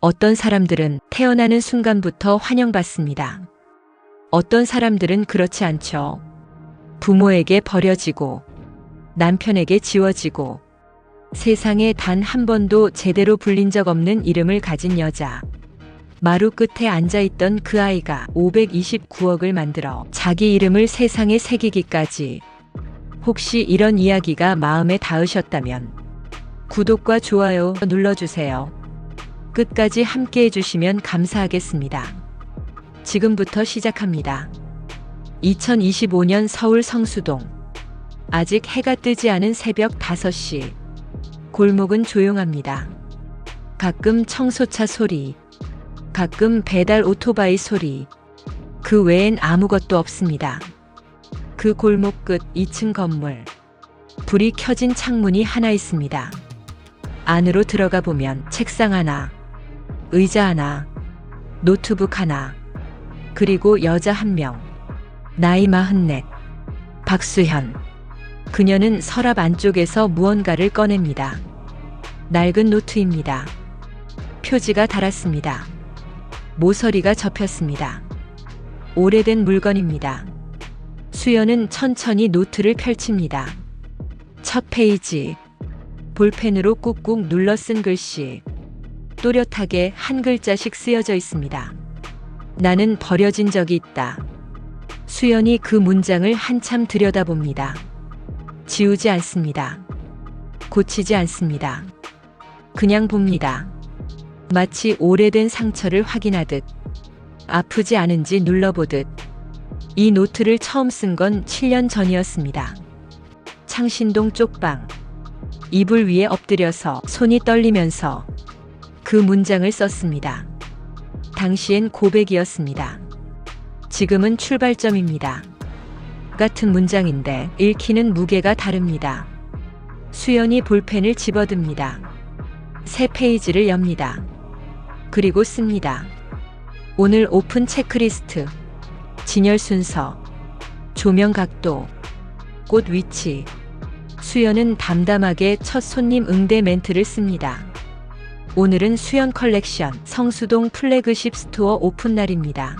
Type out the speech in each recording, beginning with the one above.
어떤 사람들은 태어나는 순간부터 환영받습니다. 어떤 사람들은 그렇지 않죠. 부모에게 버려지고 남편에게 지워지고 세상에 단 한 번도 제대로 불린 적 없는 이름을 가진 여자. 마루 끝에 앉아있던 그 아이가 529억을 만들어 자기 이름을 세상에 새기기까지. 혹시 이런 이야기가 마음에 닿으셨다면 구독과 좋아요 눌러주세요. 끝까지 함께 해주시면 감사하겠습니다. 지금부터 시작합니다. 2025년 서울 성수동. 아직 해가 뜨지 않은 새벽 5시. 골목은 조용합니다. 가끔 청소차 소리, 가끔 배달 오토바이 소리. 그 외엔 아무것도 없습니다. 그 골목 끝 2층 건물. 불이 켜진 창문이 하나 있습니다. 안으로 들어가 보면 책상 하나, 의자 하나, 노트북 하나, 그리고 여자 한 명. 나이 44. 박수현. 그녀는 서랍 안쪽에서 무언가를 꺼냅니다. 낡은 노트입니다. 표지가 닳았습니다. 모서리가 접혔습니다. 오래된 물건입니다. 수연은 천천히 노트를 펼칩니다. 첫 페이지. 볼펜으로 꾹꾹 눌러 쓴 글씨. 또렷하게 한 글자씩 쓰여져 있습니다. 나는 버려진 적이 있다. 수연이 그 문장을 한참 들여다봅니다. 지우지 않습니다. 고치지 않습니다. 그냥 봅니다. 마치 오래된 상처를 확인하듯, 아프지 않은지 눌러보듯. 이 노트를 처음 쓴 건 7년 전이었습니다. 창신동 쪽방. 이불 위에 엎드려서 손이 떨리면서 그 문장을 썼습니다. 당시엔 고백이었습니다. 지금은 출발점입니다. 같은 문장인데 읽히는 무게가 다릅니다. 수연이 볼펜을 집어듭니다. 새 페이지를 엽니다. 그리고 씁니다. 오늘 오픈 체크리스트. 진열 순서. 조명 각도. 꽃 위치. 수연은 담담하게 첫 손님 응대 멘트를 씁니다. 오늘은 수연 컬렉션 성수동 플래그십 스토어 오픈 날입니다.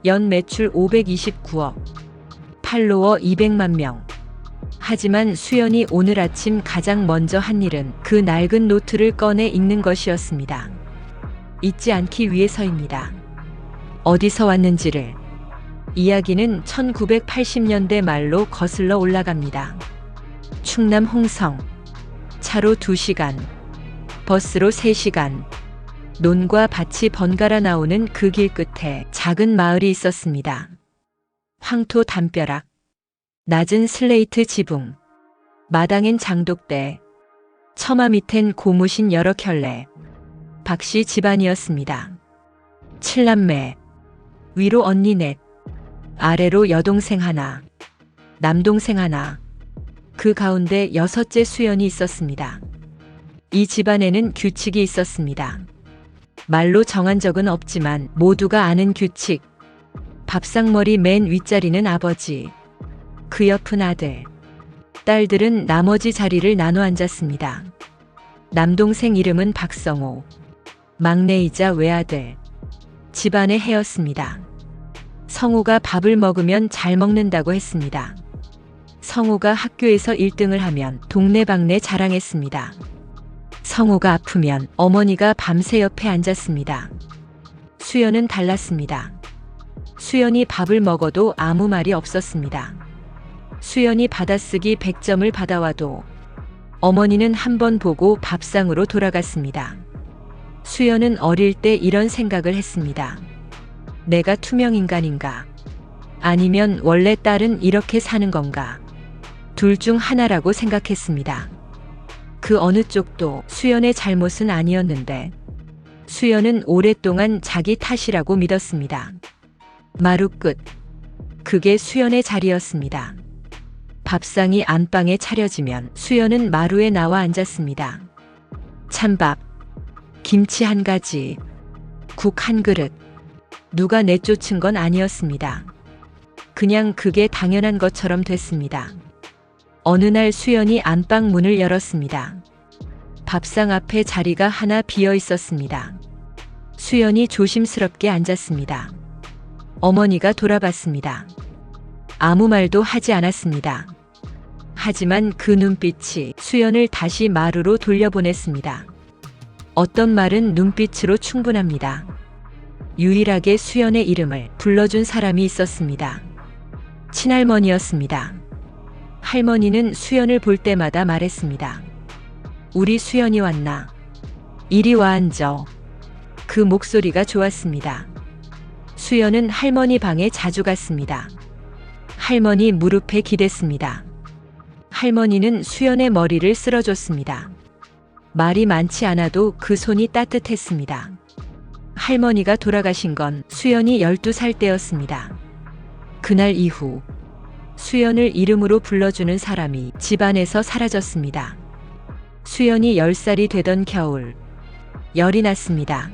연 매출 529억. 팔로워 200만 명. 하지만 수연이 오늘 아침 가장 먼저 한 일은 그 낡은 노트를 꺼내 읽는 것이었습니다. 잊지 않기 위해서입니다. 어디서 왔는지를. 이야기는 1980년대 말로 거슬러 올라갑니다. 충남 홍성. 차로 2시간. 버스로 3시간. 논과 밭이 번갈아 나오는 그 길 끝에 작은 마을이 있었습니다. 황토 담벼락. 낮은 슬레이트 지붕. 마당엔 장독대. 처마 밑엔 고무신 여러 켤레. 박씨 집안이었습니다. 7남매. 위로 언니 넷. 아래로 여동생 하나. 남동생 하나. 그 가운데 6째 수연이 있었습니다. 이 집안에는 규칙이 있었습니다. 말로 정한 적은 없지만 모두가 아는 규칙. 밥상머리 맨 윗자리는 아버지. 그 옆은 아들. 딸들은 나머지 자리를 나눠 앉았습니다. 남동생 이름은 박성호. 막내이자 외아들. 집안의 해였습니다. 성우가 밥을 먹으면 잘 먹는다고 했습니다. 성우가 학교에서 1등을 하면 동네방네 자랑했습니다. 성우가 아프면 어머니가 밤새 옆에 앉았습니다. 수연은 달랐습니다. 수연이 밥을 먹어도 아무 말이 없었습니다. 수연이 받아쓰기 100점을 받아와도 어머니는 한 번 보고 밥상으로 돌아갔습니다. 수연은 어릴 때 이런 생각을 했습니다. 내가 투명인간인가? 아니면 원래 딸은 이렇게 사는 건가? 둘 중 하나라고 생각했습니다. 그 어느 쪽도 수연의 잘못은 아니었는데 수연은 오랫동안 자기 탓이라고 믿었습니다. 마루 끝. 그게 수연의 자리였습니다. 밥상이 안방에 차려지면 수연은 마루에 나와 앉았습니다. 찬밥, 김치 한 가지, 국 한 그릇. 누가 내쫓은 건 아니었습니다. 그냥 그게 당연한 것처럼 됐습니다. 어느 날 수연이 안방 문을 열었습니다. 밥상 앞에 자리가 하나 비어 있었습니다. 수연이 조심스럽게 앉았습니다. 어머니가 돌아봤습니다. 아무 말도 하지 않았습니다. 하지만 그 눈빛이 수연을 다시 마루로 돌려보냈습니다. 어떤 말은 눈빛으로 충분합니다. 유일하게 수연의 이름을 불러준 사람이 있었습니다. 친할머니였습니다. 할머니는 수연을 볼 때마다 말했습니다. 우리 수연이 왔나? 이리 와 앉아. 그 목소리가 좋았습니다. 수연은 할머니 방에 자주 갔습니다. 할머니 무릎에 기댔습니다. 할머니는 수연의 머리를 쓸어줬습니다. 말이 많지 않아도 그 손이 따뜻했습니다. 할머니가 돌아가신 건 수연이 12살 때였습니다. 그날 이후 수연을 이름으로 불러주는 사람이 집안에서 사라졌습니다. 수연이 10살이 되던 겨울, 열이 났습니다.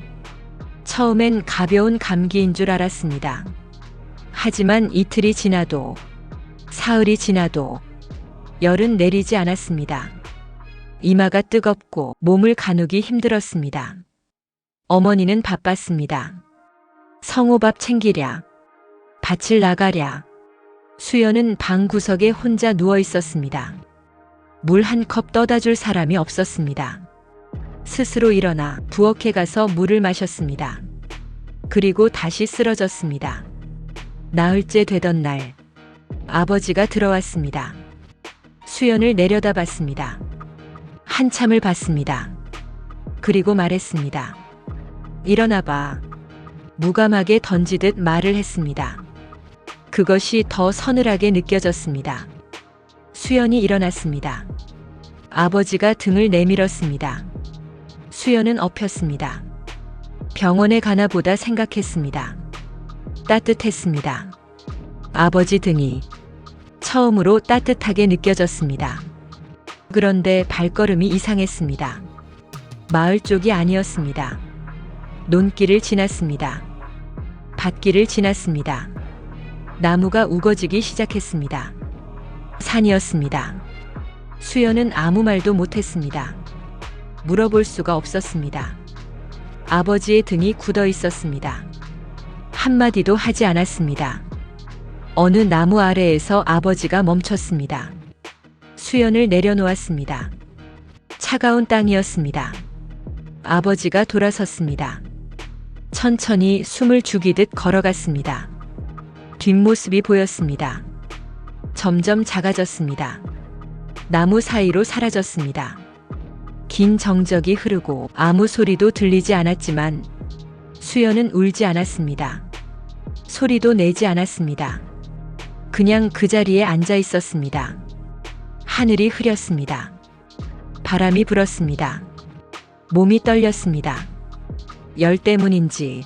처음엔 가벼운 감기인 줄 알았습니다. 하지만 이틀이 지나도, 사흘이 지나도 열은 내리지 않았습니다. 이마가 뜨겁고 몸을 가누기 힘들었습니다. 어머니는 바빴습니다. 성호밥 챙기랴, 밭을 나가랴. 수연은 방 구석에 혼자 누워 있었습니다. 물 한 컵 떠다 줄 사람이 없었습니다. 스스로 일어나 부엌에 가서 물을 마셨습니다. 그리고 다시 쓰러졌습니다. 나흘째 되던 날, 아버지가 들어왔습니다. 수연을 내려다봤습니다. 한참을 봤습니다. 그리고 말했습니다. 일어나봐. 무감하게 던지듯 말을 했습니다. 그것이 더 서늘하게 느껴졌습니다. 수연이 일어났습니다. 아버지가 등을 내밀었습니다. 수연은 엎였습니다. 병원에 가나 보다 생각했습니다. 따뜻했습니다. 아버지 등이 처음으로 따뜻하게 느껴졌습니다. 그런데 발걸음이 이상했습니다. 마을 쪽이 아니었습니다. 논길을 지났습니다. 밭길을 지났습니다. 나무가 우거지기 시작했습니다. 산이었습니다. 수연은 아무 말도 못했습니다. 물어볼 수가 없었습니다. 아버지의 등이 굳어 있었습니다. 한마디도 하지 않았습니다. 어느 나무 아래에서 아버지가 멈췄습니다. 수연을 내려놓았습니다. 차가운 땅이었습니다. 아버지가 돌아섰습니다. 천천히 숨을 죽이듯 걸어갔습니다. 뒷모습이 보였습니다. 점점 작아졌습니다. 나무 사이로 사라졌습니다. 긴 정적이 흐르고 아무 소리도 들리지 않았지만 수연은 울지 않았습니다. 소리도 내지 않았습니다. 그냥 그 자리에 앉아 있었습니다. 하늘이 흐렸습니다. 바람이 불었습니다. 몸이 떨렸습니다. 열 때문인지,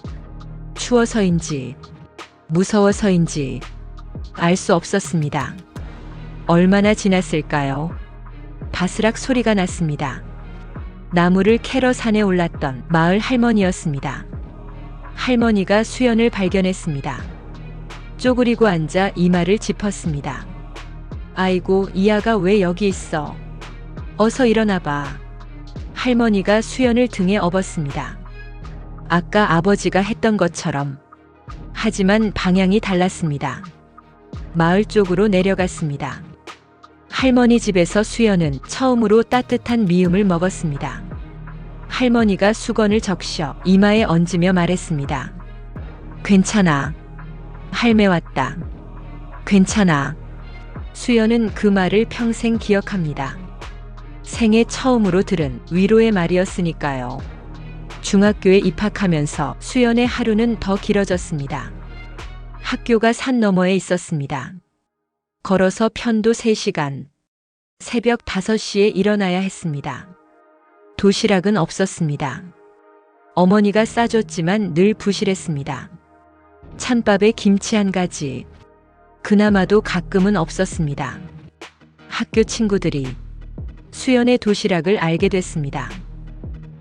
추워서인지, 무서워서인지 알 수 없었습니다. 얼마나 지났을까요? 바스락 소리가 났습니다. 나무를 캐러 산에 올랐던 마을 할머니였습니다. 할머니가 수연을 발견했습니다. 쪼그리고 앉아 이마를 짚었습니다. 아이고, 이 아가 왜 여기 있어? 어서 일어나봐. 할머니가 수연을 등에 업었습니다. 아까 아버지가 했던 것처럼. 하지만 방향이 달랐습니다. 마을 쪽으로 내려갔습니다. 할머니 집에서 수연은 처음으로 따뜻한 미음을 먹었습니다. 할머니가 수건을 적셔 이마에 얹으며 말했습니다. 괜찮아. 할매 왔다. 괜찮아. 수연은 그 말을 평생 기억합니다. 생애 처음으로 들은 위로의 말이었으니까요. 중학교에 입학하면서 수연의 하루는 더 길어졌습니다. 학교가 산 너머에 있었습니다. 걸어서 편도 3시간, 새벽 5시에 일어나야 했습니다. 도시락은 없었습니다. 어머니가 싸줬지만 늘 부실했습니다. 찬밥에 김치 한 가지, 그나마도 가끔은 없었습니다. 학교 친구들이 수연의 도시락을 알게 됐습니다.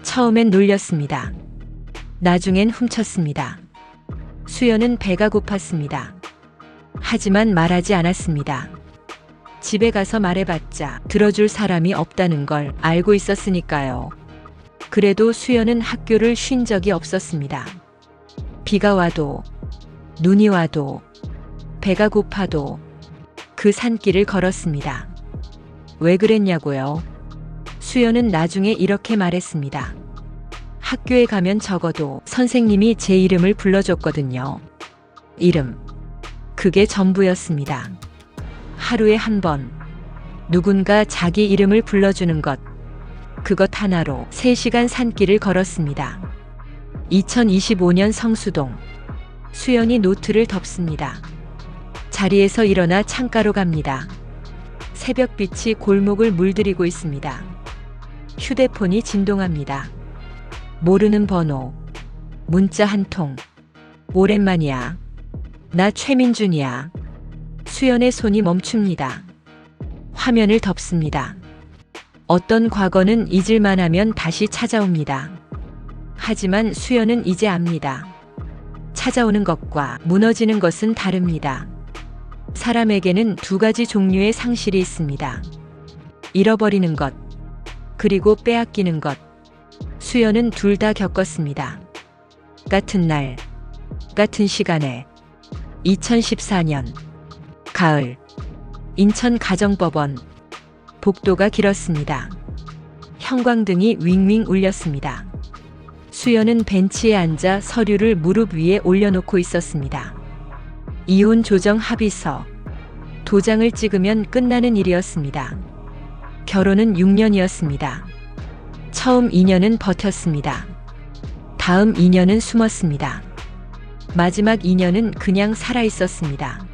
처음엔 놀렸습니다. 나중엔 훔쳤습니다. 수연은 배가 고팠습니다. 하지만 말하지 않았습니다. 집에 가서 말해봤자 들어줄 사람이 없다는 걸 알고 있었으니까요. 그래도 수연은 학교를 쉰 적이 없었습니다. 비가 와도, 눈이 와도, 배가 고파도 그 산길을 걸었습니다. 왜 그랬냐고요? 수연은 나중에 이렇게 말했습니다. 학교에 가면 적어도 선생님이 제 이름을 불러줬거든요. 이름. 그게 전부였습니다. 하루에 한 번, 누군가 자기 이름을 불러주는 것. 그것 하나로 3시간 산길을 걸었습니다. 2025년 성수동. 수연이 노트를 덮습니다. 자리에서 일어나 창가로 갑니다. 새벽빛이 골목을 물들이고 있습니다. 휴대폰이 진동합니다. 모르는 번호. 문자 한 통. 오랜만이야. 나 최민준이야. 수연의 손이 멈춥니다. 화면을 덮습니다. 어떤 과거는 잊을만 하면 다시 찾아옵니다. 하지만 수연은 이제 압니다. 찾아오는 것과 무너지는 것은 다릅니다. 사람에게는 2가지 종류의 상실이 있습니다. 잃어버리는 것, 그리고 빼앗기는 것. 수연은 둘 다 겪었습니다. 같은 날, 같은 시간에. 2014년 가을, 인천 가정법원. 복도가 길었습니다. 형광등이 윙윙 울렸습니다. 수연은 벤치에 앉아 서류를 무릎 위에 올려놓고 있었습니다. 이혼 조정 합의서. 도장을 찍으면 끝나는 일이었습니다. 결혼은 6년이었습니다. 처음 2년은 버텼습니다. 다음 2년은 숨었습니다. 마지막 2년은 그냥 살아 있었습니다.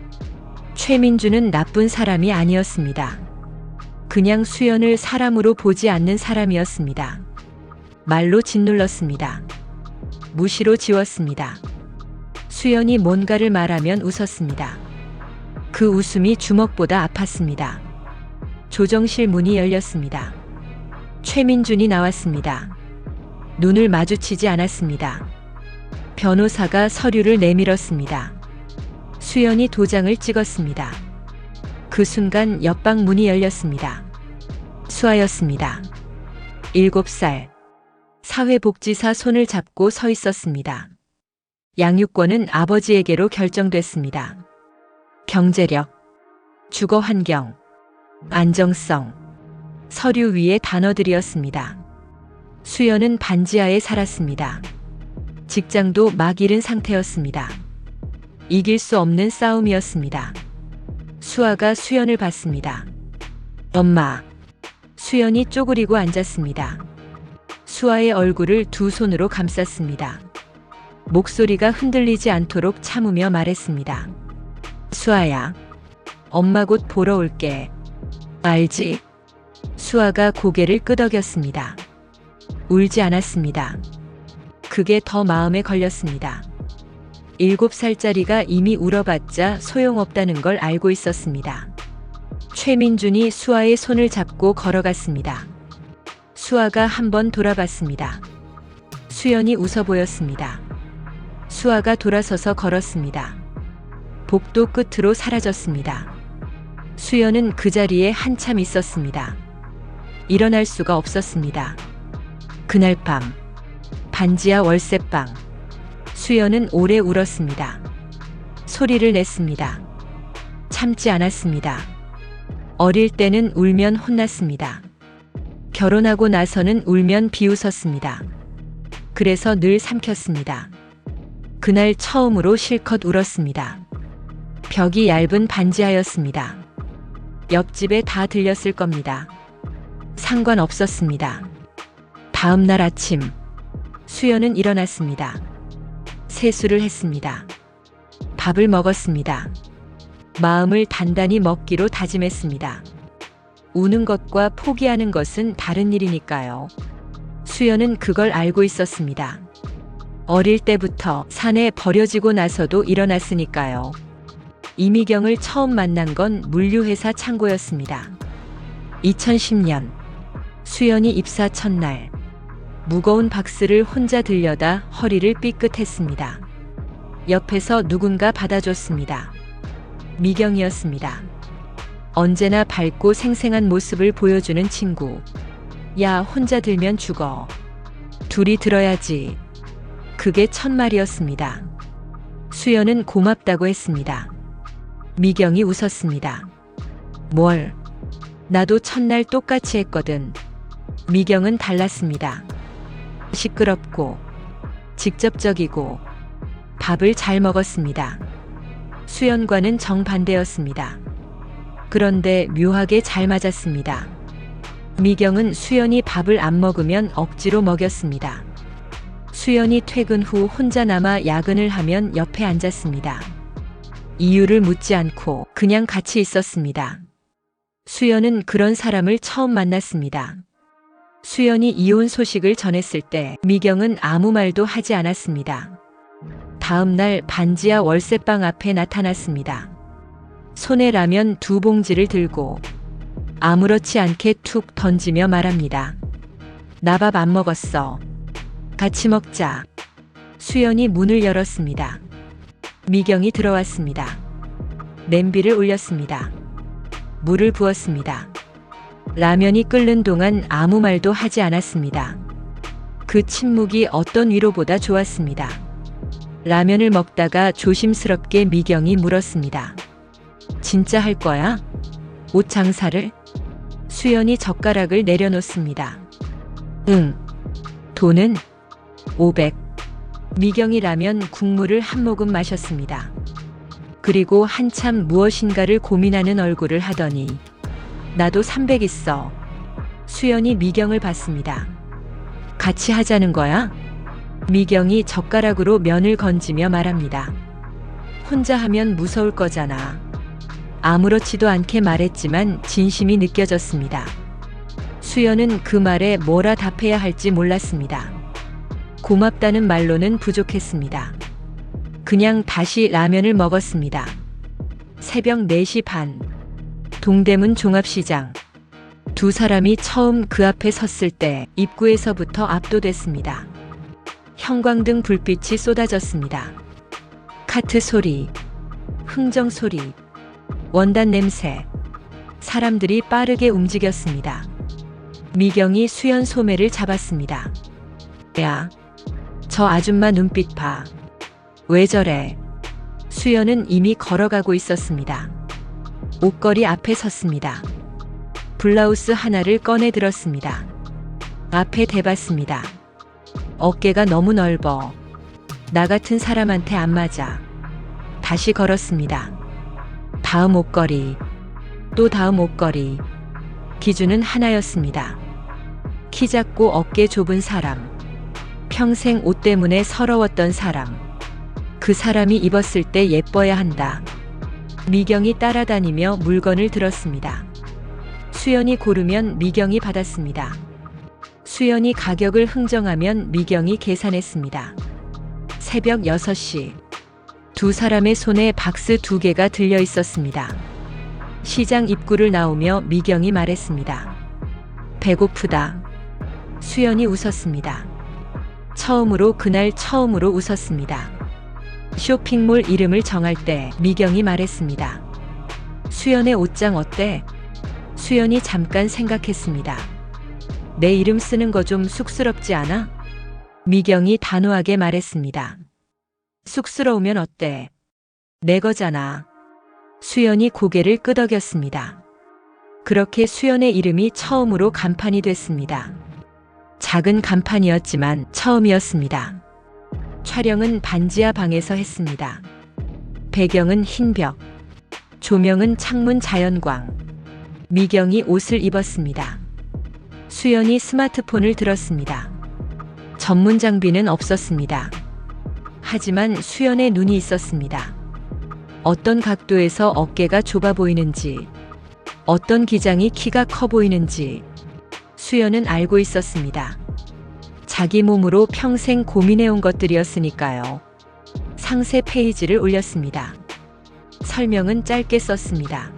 최민주는 나쁜 사람이 아니었습니다. 그냥 수연을 사람으로 보지 않는 사람이었습니다. 말로 짓눌렀습니다. 무시로 지웠습니다. 수연이 뭔가를 말하면 웃었습니다. 그 웃음이 주먹보다 아팠습니다. 조정실 문이 열렸습니다. 최민준이 나왔습니다. 눈을 마주치지 않았습니다. 변호사가 서류를 내밀었습니다. 수연이 도장을 찍었습니다. 그 순간 옆방 문이 열렸습니다. 수아였습니다. 7살. 사회복지사 손을 잡고 서 있었습니다. 양육권은 아버지에게로 결정됐습니다. 경제력, 주거 환경, 안정성. 서류 위의 단어들이었습니다. 수연은 반지하에 살았습니다. 직장도 막 잃은 상태였습니다. 이길 수 없는 싸움이었습니다. 수아가 수연을 봤습니다. 엄마. 수연이 쪼그리고 앉았습니다. 수아의 얼굴을 2 손으로 감쌌습니다. 목소리가 흔들리지 않도록 참으며 말했습니다. 수아야. 엄마 곧 보러 올게. 알지? 수아가 고개를 끄덕였습니다. 울지 않았습니다. 그게 더 마음에 걸렸습니다. 7살짜리가 이미 울어봤자 소용없다는 걸 알고 있었습니다. 최민준이 수아의 손을 잡고 걸어갔습니다. 수아가 한번 돌아봤습니다. 수연이 웃어 보였습니다. 수아가 돌아서서 걸었습니다. 복도 끝으로 사라졌습니다. 수연은 그 자리에 한참 있었습니다. 일어날 수가 없었습니다. 그날 밤, 반지하 월세방. 수연은 오래 울었습니다. 소리를 냈습니다. 참지 않았습니다. 어릴 때는 울면 혼났습니다. 결혼하고 나서는 울면 비웃었습니다. 그래서 늘 삼켰습니다. 그날 처음으로 실컷 울었습니다. 벽이 얇은 반지하였습니다. 옆집에 다 들렸을 겁니다. 상관없었습니다. 다음 날 아침, 수연은 일어났습니다. 세수를 했습니다. 밥을 먹었습니다. 마음을 단단히 먹기로 다짐했습니다. 우는 것과 포기하는 것은 다른 일이니까요. 수연은 그걸 알고 있었습니다. 어릴 때부터 산에 버려지고 나서도 일어났으니까요. 이미경을 처음 만난 건 물류회사 창고였습니다. 2010년, 수연이 입사 첫날, 무거운 박스를 혼자 들여다 허리를 삐끗했습니다. 옆에서 누군가 받아줬습니다. 미경이었습니다. 언제나 밝고 생생한 모습을 보여주는 친구. 야, 혼자 들면 죽어. 둘이 들어야지. 그게 첫말이었습니다. 수연은 고맙다고 했습니다. 미경이 웃었습니다. 뭘? 나도 첫날 똑같이 했거든. 미경은 달랐습니다. 시끄럽고 직접적이고 밥을 잘 먹었습니다. 수연과는 정반대였습니다. 그런데 묘하게 잘 맞았습니다. 미경은 수연이 밥을 안 먹으면 억지로 먹였습니다. 수연이 퇴근 후 혼자 남아 야근을 하면 옆에 앉았습니다. 이유를 묻지 않고 그냥 같이 있었습니다. 수연은 그런 사람을 처음 만났습니다. 수연이 이혼 소식을 전했을 때 미경은 아무 말도 하지 않았습니다. 다음 날 반지하 월세방 앞에 나타났습니다. 손에 라면 2봉지를 들고 아무렇지 않게 툭 던지며 말합니다. 나 밥 안 먹었어. 같이 먹자. 수연이 문을 열었습니다. 미경이 들어왔습니다. 냄비를 올렸습니다. 물을 부었습니다. 라면이 끓는 동안 아무 말도 하지 않았습니다. 그 침묵이 어떤 위로보다 좋았습니다. 라면을 먹다가 조심스럽게 미경이 물었습니다. 진짜 할 거야? 옷 장사를? 수연이 젓가락을 내려놓습니다. 응. 돈은? 500. 미경이 라면 국물을 한 모금 마셨습니다. 그리고 한참 무엇인가를 고민하는 얼굴을 하더니 나도 300 있어. 수연이 미경을 봤습니다. 같이 하자는 거야? 미경이 젓가락으로 면을 건지며 말합니다. 혼자 하면 무서울 거잖아. 아무렇지도 않게 말했지만 진심이 느껴졌습니다. 수연은 그 말에 뭐라 답해야 할지 몰랐습니다. 고맙다는 말로는 부족했습니다. 그냥 다시 라면을 먹었습니다. 새벽 4시 반. 동대문 종합시장. 두 사람이 처음 그 앞에 섰을 때 입구에서부터 압도됐습니다. 형광등 불빛이 쏟아졌습니다. 카트 소리, 흥정 소리, 원단 냄새. 사람들이 빠르게 움직였습니다. 미경이 수연 소매를 잡았습니다. 야, 저 아줌마 눈빛 봐. 왜 저래? 수연은 이미 걸어가고 있었습니다. 옷걸이 앞에 섰습니다. 블라우스 하나를 꺼내 들었습니다. 앞에 대봤습니다. 어깨가 너무 넓어. 나 같은 사람한테 안 맞아. 다시 걸었습니다. 다음 옷걸이, 또 다음 옷걸이. 기준은 하나였습니다. 키 작고 어깨 좁은 사람. 평생 옷 때문에 서러웠던 사람. 그 사람이 입었을 때 예뻐야 한다. 미경이 따라다니며 물건을 들었습니다. 수연이 고르면 미경이 받았습니다. 수연이 가격을 흥정하면 미경이 계산했습니다. 새벽 6시. 두 사람의 손에 박스 2개가 들려 있었습니다. 시장 입구를 나오며 미경이 말했습니다. 배고프다. 수연이 웃었습니다. 그날 처음으로 웃었습니다. 쇼핑몰 이름을 정할 때 미경이 말했습니다. 수연의 옷장 어때? 수연이 잠깐 생각했습니다. 내 이름 쓰는 거 좀 쑥스럽지 않아? 미경이 단호하게 말했습니다. 쑥스러우면 어때? 내 거잖아. 수연이 고개를 끄덕였습니다. 그렇게 수연의 이름이 처음으로 간판이 됐습니다. 작은 간판이었지만 처음이었습니다. 촬영은 반지하 방에서 했습니다. 배경은 흰 벽, 조명은 창문 자연광. 미경이 옷을 입었습니다. 수연이 스마트폰을 들었습니다. 전문 장비는 없었습니다. 하지만 수연의 눈이 있었습니다. 어떤 각도에서 어깨가 좁아 보이는지, 어떤 기장이 키가 커 보이는지 수연은 알고 있었습니다. 자기 몸으로 평생 고민해온 것들이었으니까요. 상세 페이지를 올렸습니다. 설명은 짧게 썼습니다.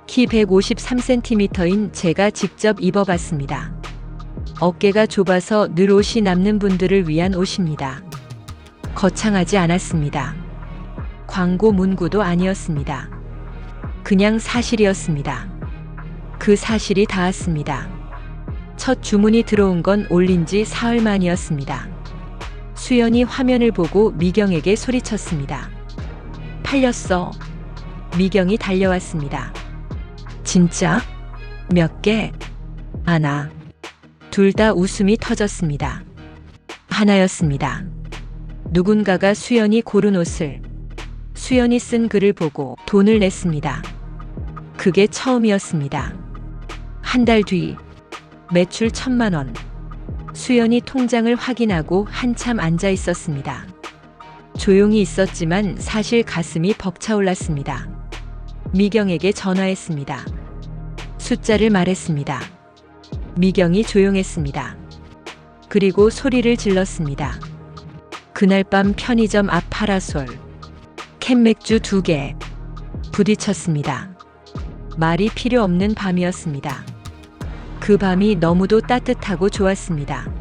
키 153cm인 제가 직접 입어봤습니다. 어깨가 좁아서 늘 옷이 남는 분들을 위한 옷입니다. 거창하지 않았습니다. 광고 문구도 아니었습니다. 그냥 사실이었습니다. 그 사실이 닿았습니다. 첫 주문이 들어온 건 올린 지 사흘 만이었습니다. 수연이 화면을 보고 미경에게 소리쳤습니다. 팔렸어. 미경이 달려왔습니다. 진짜? 몇 개? 하나. 둘 다 웃음이 터졌습니다. 하나였습니다. 누군가가 수연이 고른 옷을, 수연이 쓴 글을 보고 돈을 냈습니다. 그게 처음이었습니다. 한 달 뒤, 매출 1,000만 원. 수연이 통장을 확인하고 한참 앉아 있었습니다. 조용히 있었지만 사실 가슴이 벅차올랐습니다. 미경에게 전화했습니다. 숫자를 말했습니다. 미경이 조용했습니다. 그리고 소리를 질렀습니다. 그날 밤 편의점 앞 파라솔, 캔맥주 2개, 부딪혔습니다. 말이 필요 없는 밤이었습니다. 그 밤이 너무도 따뜻하고 좋았습니다.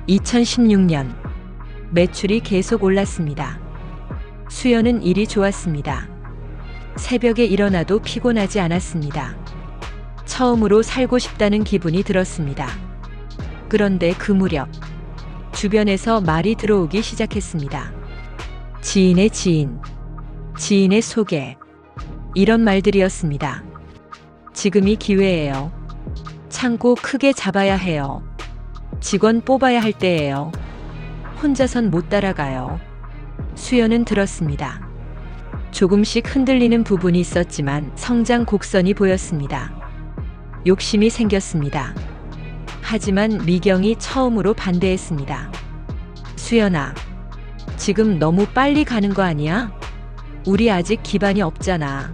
2016년, 매출이 계속 올랐습니다. 수연은 일이 좋았습니다. 새벽에 일어나도 피곤하지 않았습니다. 처음으로 살고 싶다는 기분이 들었습니다. 그런데 그 무렵, 주변에서 말이 들어오기 시작했습니다. 지인의 지인, 지인의 소개, 이런 말들이었습니다. 지금이 기회예요. 창고 크게 잡아야 해요. 직원 뽑아야 할 때예요. 혼자선 못 따라가요. 수연은 들었습니다. 조금씩 흔들리는 부분이 있었지만 성장 곡선이 보였습니다. 욕심이 생겼습니다. 하지만 미경이 처음으로 반대했습니다. 수연아, 지금 너무 빨리 가는 거 아니야? 우리 아직 기반이 없잖아.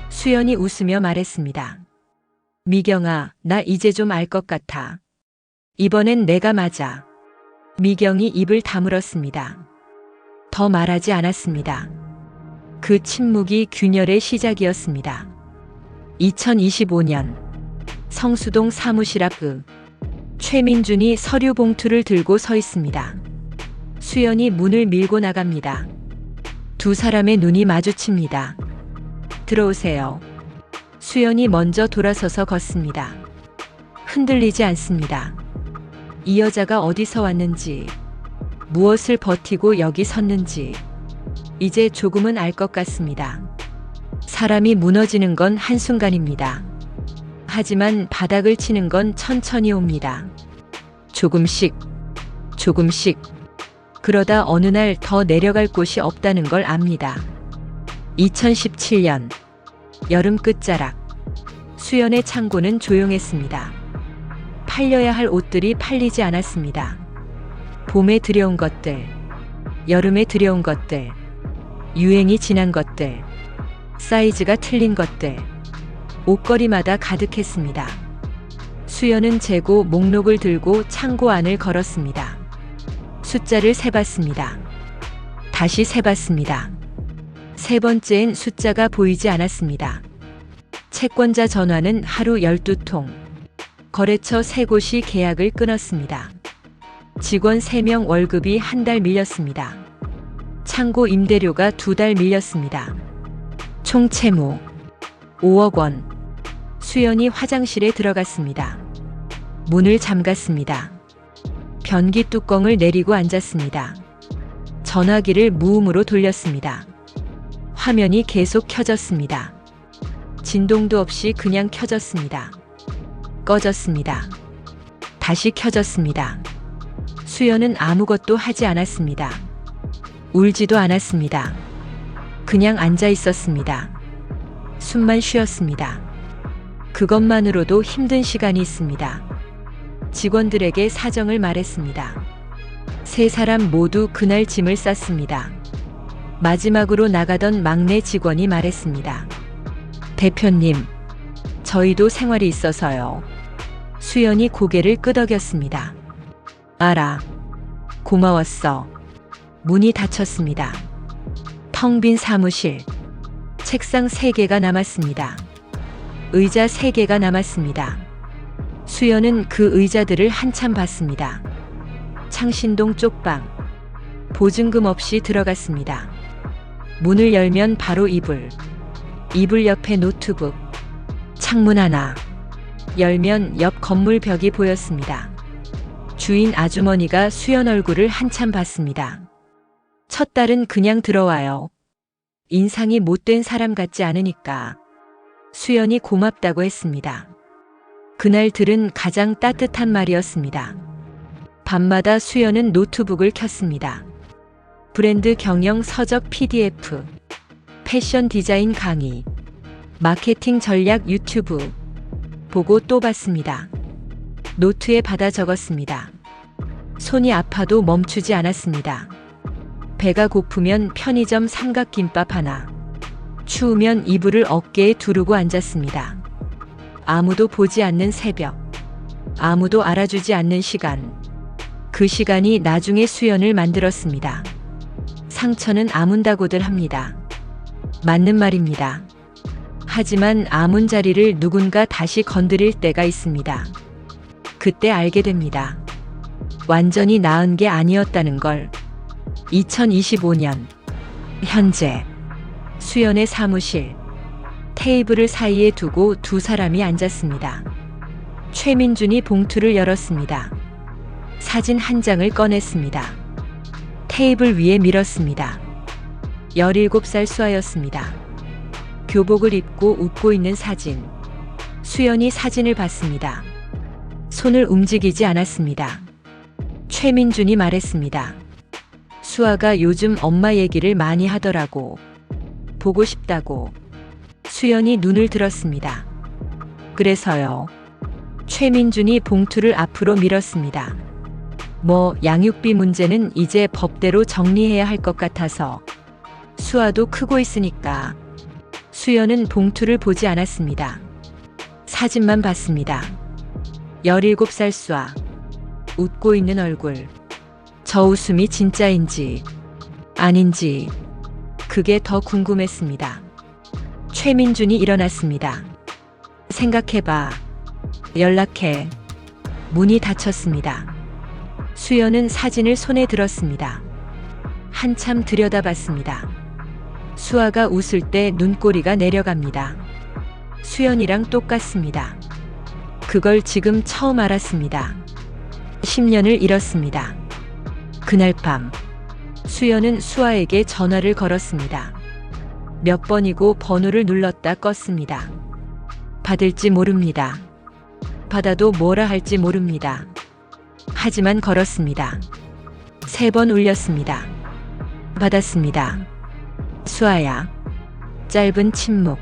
수연이 웃으며 말했습니다. 미경아, 나 이제 좀 알 것 같아. 이번엔 내가 맞아. 미경이 입을 다물었습니다. 더 말하지 않았습니다. 그 침묵이 균열의 시작이었습니다. 2025년 성수동 사무실 앞 최민준이 서류 봉투를 들고 서 있습니다. 수연이 문을 밀고 나갑니다. 두 사람의 눈이 마주칩니다. 들어오세요. 수연이 먼저 돌아서서 걷습니다. 흔들리지 않습니다. 이 여자가 어디서 왔는지, 무엇을 버티고 여기 섰는지 이제 조금은 알 것 같습니다. 사람이 무너지는 건 한순간입니다. 하지만 바닥을 치는 건 천천히 옵니다. 조금씩, 조금씩. 그러다 어느 날 더 내려갈 곳이 없다는 걸 압니다. 2017년 여름 끝자락, 수연의 창고는 조용했습니다. 팔려야 할 옷들이 팔리지 않았습니다. 봄에 들여온 것들, 여름에 들여온 것들, 유행이 지난 것들, 사이즈가 틀린 것들, 옷걸이마다 가득했습니다. 수연은 재고 목록을 들고 창고 안을 걸었습니다. 숫자를 세봤습니다. 다시 세봤습니다. 세 번째엔 숫자가 보이지 않았습니다. 채권자 전화는 하루 12통, 거래처 3곳이 계약을 끊었습니다. 직원 3명 월급이 한 달 밀렸습니다. 창고 임대료가 2달 밀렸습니다. 총 채무 5억 원. 수연이 화장실에 들어갔습니다. 문을 잠갔습니다. 변기 뚜껑을 내리고 앉았습니다. 전화기를 무음으로 돌렸습니다. 화면이 계속 켜졌습니다. 진동도 없이 그냥 켜졌습니다. 꺼졌습니다. 다시 켜졌습니다. 수연은 아무것도 하지 않았습니다. 울지도 않았습니다. 그냥 앉아 있었습니다. 숨만 쉬었습니다. 그것만으로도 힘든 시간이 있습니다. 직원들에게 사정을 말했습니다. 세 사람 모두 그날 짐을 쌌습니다. 마지막으로 나가던 막내 직원이 말했습니다. 대표님, 저희도 생활이 있어서요. 수연이 고개를 끄덕였습니다. 알아. 고마웠어. 문이 닫혔습니다. 텅 빈 사무실. 책상 3개가 남았습니다. 의자 3개가 남았습니다. 수연은 그 의자들을 한참 봤습니다. 창신동 쪽방. 보증금 없이 들어갔습니다. 문을 열면 바로 이불. 이불 옆에 노트북. 창문 하나. 열면 옆 건물 벽이 보였습니다. 주인 아주머니가 수연 얼굴을 한참 봤습니다. 첫 딸은 그냥 들어와요. 인상이 못된 사람 같지 않으니까. 수연이 고맙다고 했습니다. 그날 들은 가장 따뜻한 말이었습니다. 밤마다 수연은 노트북을 켰습니다. 브랜드 경영 서적 PDF, 패션 디자인 강의, 마케팅 전략 유튜브 보고 또 봤습니다. 노트에 받아 적었습니다. 손이 아파도 멈추지 않았습니다. 배가 고프면 편의점 삼각김밥 하나, 추우면 이불을 어깨에 두르고 앉았습니다. 아무도 보지 않는 새벽, 아무도 알아주지 않는 시간, 그 시간이 나중에 수연을 만들었습니다. 상처는 아문다고들 합니다. 맞는 말입니다. 하지만 아문 자리를 누군가 다시 건드릴 때가 있습니다. 그때 알게 됩니다. 완전히 나은 게 아니었다는 걸. 2025년 현재 수연의 사무실, 테이블을 사이에 두고 두 사람이 앉았습니다. 최민준이 봉투를 열었습니다. 사진 한 장을 꺼냈습니다. 테이블 위에 밀었습니다. 17살 수아였습니다. 교복을 입고 웃고 있는 사진. 수연이 사진을 봤습니다. 손을 움직이지 않았습니다. 최민준이 말했습니다. 수아가 요즘 엄마 얘기를 많이 하더라고. 보고 싶다고. 수연이 눈을 들었습니다. 그래서요. 최민준이 봉투를 앞으로 밀었습니다. 양육비 문제는 이제 법대로 정리해야 할 것 같아서. 수아도 크고 있으니까. 수연은 봉투를 보지 않았습니다. 사진만 봤습니다. 17살 수아. 웃고 있는 얼굴. 저 웃음이 진짜인지 아닌지 그게 더 궁금했습니다. 최민준이 일어났습니다. 생각해봐. 연락해. 문이 닫혔습니다. 수연은 사진을 손에 들었습니다. 한참 들여다봤습니다. 수아가 웃을 때 눈꼬리가 내려갑니다. 수연이랑 똑같습니다. 그걸 지금 처음 알았습니다. 10년을 잃었습니다. 그날 밤 수연은 수아에게 전화를 걸었습니다. 몇 번이고 번호를 눌렀다 껐습니다. 받을지 모릅니다. 받아도 뭐라 할지 모릅니다. 하지만 걸었습니다. 3번 울렸습니다. 받았습니다. 수아야. 짧은 침묵.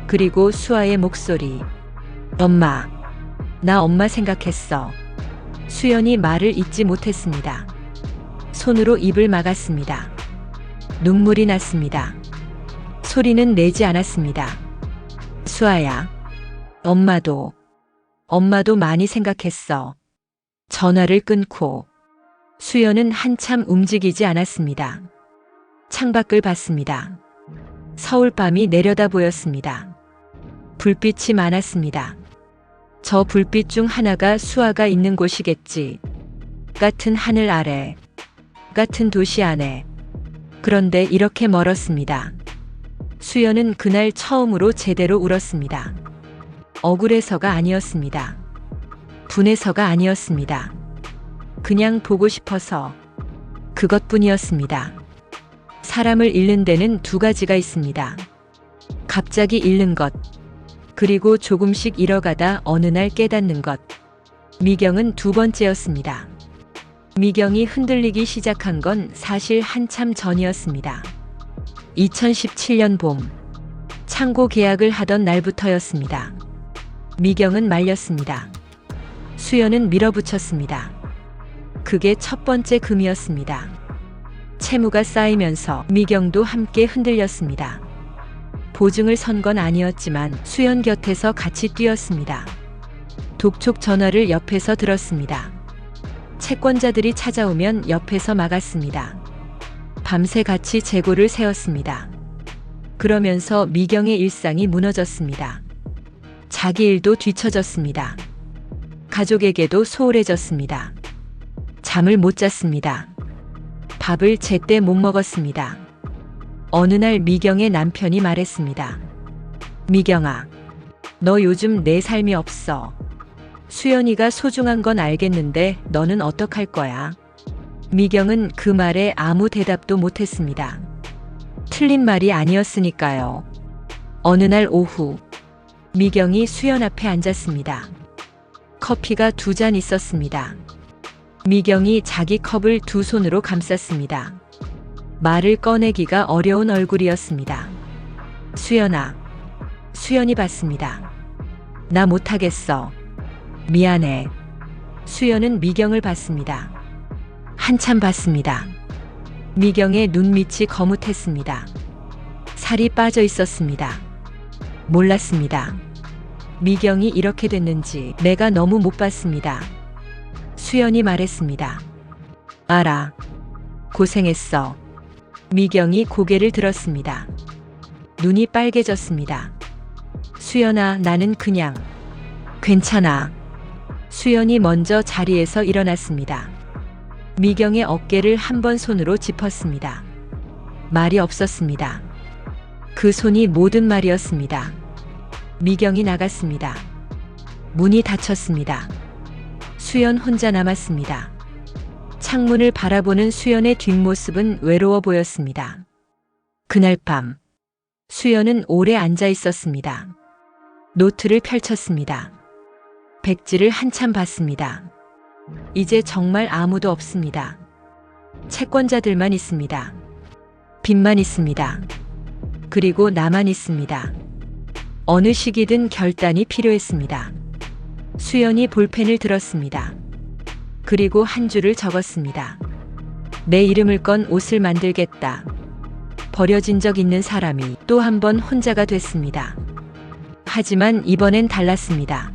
그리고 수아의 목소리. 엄마. 나 엄마 생각했어. 수연이 말을 잇지 못했습니다. 손으로 입을 막았습니다. 눈물이 났습니다. 소리는 내지 않았습니다. 수아야. 엄마도 많이 생각했어. 전화를 끊고 수연은 한참 움직이지 않았습니다. 창밖을 봤습니다. 서울 밤이 내려다 보였습니다. 불빛이 많았습니다. 저 불빛 중 하나가 수아가 있는 곳이겠지. 같은 하늘 아래, 같은 도시 안에. 그런데 이렇게 멀었습니다. 수연은 그날 처음으로 제대로 울었습니다. 억울해서가 아니었습니다. 분해서가 아니었습니다. 그냥 보고 싶어서. 그것뿐이었습니다. 사람을 잃는 데는 2가지가 있습니다. 갑자기 잃는 것, 그리고 조금씩 잃어가다 어느 날 깨닫는 것. 미경은 2번째였습니다. 미경이 흔들리기 시작한 건 사실 한참 전이었습니다. 2017년 봄, 창고 계약을 하던 날부터였습니다. 미경은 말렸습니다. 수연은 밀어붙였습니다. 그게 첫 번째 금이었습니다. 채무가 쌓이면서 미경도 함께 흔들렸습니다. 보증을 선 건 아니었지만 수연 곁에서 같이 뛰었습니다. 독촉 전화를 옆에서 들었습니다. 채권자들이 찾아오면 옆에서 막았습니다. 밤새 같이 재고를 세웠습니다. 그러면서 미경의 일상이 무너졌습니다. 자기 일도 뒤처졌습니다. 가족에게도 소홀해졌습니다. 잠을 못 잤습니다. 밥을 제때 못 먹었습니다. 어느 날 미경의 남편이 말했습니다. 미경아, 너 요즘 내 삶이 없어. 수연이가 소중한 건 알겠는데 너는 어떡할 거야? 미경은 그 말에 아무 대답도 못했습니다. 틀린 말이 아니었으니까요. 어느 날 오후, 미경이 수연 앞에 앉았습니다. 커피가 2잔 있었습니다. 미경이 자기 컵을 2 손으로 감쌌습니다. 말을 꺼내기가 어려운 얼굴이었습니다. 수연아. 수연이 봤습니다. 나 못하겠어. 미안해. 수연은 미경을 봤습니다. 한참 봤습니다. 미경의 눈밑이 거뭇했습니다. 살이 빠져 있었습니다. 몰랐습니다. 미경이 이렇게 됐는지 내가 너무 못 봤습니다. 수연이 말했습니다. 알아. 고생했어. 미경이 고개를 들었습니다. 눈이 빨개졌습니다. 수연아, 나는 그냥. 괜찮아. 수연이 먼저 자리에서 일어났습니다. 미경의 어깨를 한 번 손으로 짚었습니다. 말이 없었습니다. 그 손이 모든 말이었습니다. 미경이 나갔습니다. 문이 닫혔습니다. 수연 혼자 남았습니다. 창문을 바라보는 수연의 뒷모습은 외로워 보였습니다. 그날 밤, 수연은 오래 앉아 있었습니다. 노트를 펼쳤습니다. 백지를 한참 봤습니다. 이제 정말 아무도 없습니다. 채권자들만 있습니다. 빚만 있습니다. 그리고 나만 있습니다. 어느 시기든 결단이 필요했습니다. 수연이 볼펜을 들었습니다. 그리고 한 줄을 적었습니다. 내 이름을 건 옷을 만들겠다. 버려진 적 있는 사람이 또 한 번 혼자가 됐습니다. 하지만 이번엔 달랐습니다.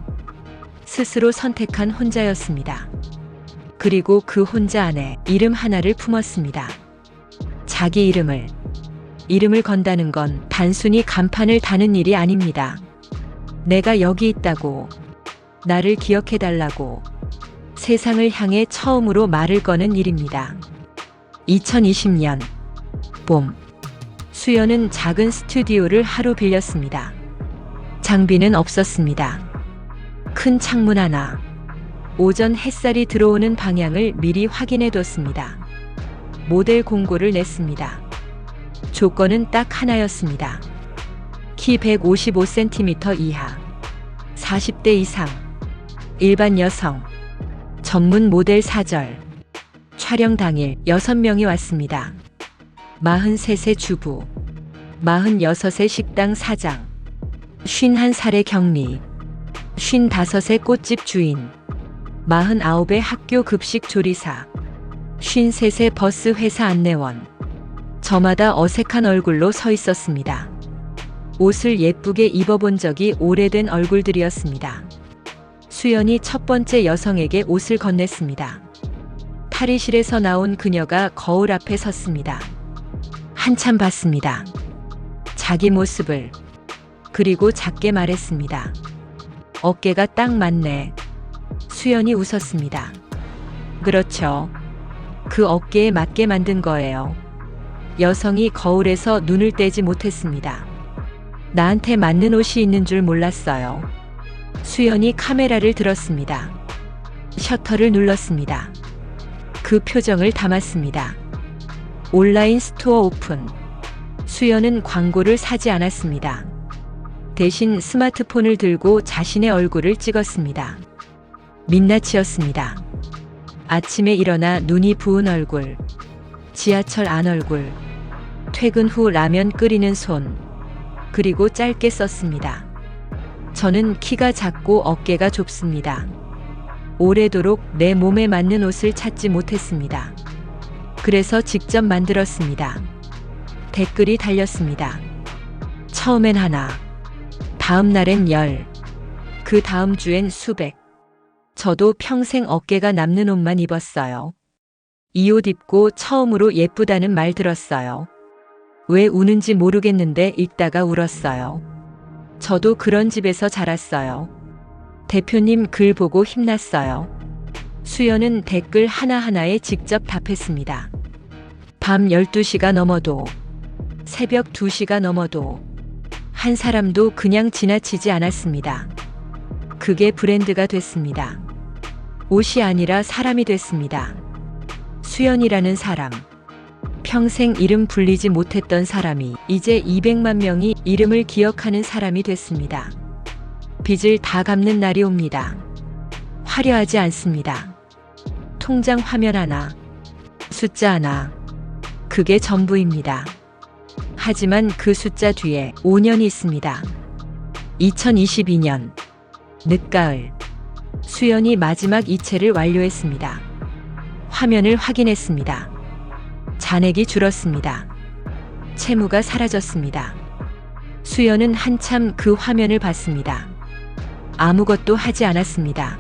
스스로 선택한 혼자였습니다. 그리고 그 혼자 안에 이름 하나를 품었습니다. 자기 이름을 건다는 건 단순히 간판을 다는 일이 아닙니다. 내가 여기 있다고, 나를 기억해달라고, 세상을 향해 처음으로 말을 거는 일입니다. 2020년 봄, 수연은 작은 스튜디오를 하루 빌렸습니다. 장비는 없었습니다. 큰 창문 하나, 오전 햇살이 들어오는 방향을 미리 확인해 뒀습니다. 모델 공고를 냈습니다. 조건은 딱 하나였습니다. 키 155cm 이하, 40대 이상, 일반 여성, 전문 모델 사절. 촬영 당일 6명이 왔습니다. 43세 주부, 46세 식당 사장, 51살의 격리, 55세 꽃집 주인, 49의 학교 급식 조리사, 53세 버스 회사 안내원. 저마다 어색한 얼굴로 서 있었습니다. 옷을 예쁘게 입어본 적이 오래된 얼굴들이었습니다. 수연이 첫 번째 여성에게 옷을 건넸습니다. 탈의실에서 나온 그녀가 거울 앞에 섰습니다. 한참 봤습니다. 자기 모습을. 그리고 작게 말했습니다. 어깨가 딱 맞네. 수연이 웃었습니다. 그렇죠. 그 어깨에 맞게 만든 거예요. 여성이 거울에서 눈을 떼지 못했습니다. 나한테 맞는 옷이 있는 줄 몰랐어요. 수연이 카메라를 들었습니다. 셔터를 눌렀습니다. 그 표정을 담았습니다. 온라인 스토어 오픈. 수연은 광고를 사지 않았습니다. 대신 스마트폰을 들고 자신의 얼굴을 찍었습니다. 민낯이었습니다. 아침에 일어나 눈이 부은 얼굴, 지하철 안 얼굴, 퇴근 후 라면 끓이는 손, 그리고 짧게 썼습니다. 저는 키가 작고 어깨가 좁습니다. 오래도록 내 몸에 맞는 옷을 찾지 못했습니다. 그래서 직접 만들었습니다. 댓글이 달렸습니다. 처음엔 하나, 다음 날엔 10, 그 다음 주엔 수백. 저도 평생 어깨가 남는 옷만 입었어요. 이 옷 입고 처음으로 예쁘다는 말 들었어요. 왜 우는지 모르겠는데 읽다가 울었어요. 저도 그런 집에서 자랐어요. 대표님 글 보고 힘났어요. 수연은 댓글 하나하나에 직접 답했습니다. 밤 12시가 넘어도, 새벽 2시가 넘어도, 한 사람도 그냥 지나치지 않았습니다. 그게 브랜드가 됐습니다. 옷이 아니라 사람이 됐습니다. 수연이라는 사람. 평생 이름 불리지 못했던 사람이 이제 200만 명이 이름을 기억하는 사람이 됐습니다. 빚을 다 갚는 날이 옵니다. 화려하지 않습니다. 통장 화면 하나, 숫자 하나, 그게 전부입니다. 하지만 그 숫자 뒤에 5년이 있습니다. 2022년 늦가을, 수연이 마지막 이체를 완료했습니다. 화면을 확인했습니다. 잔액이 줄었습니다. 채무가 사라졌습니다. 수연은 한참 그 화면을 봤습니다. 아무것도 하지 않았습니다.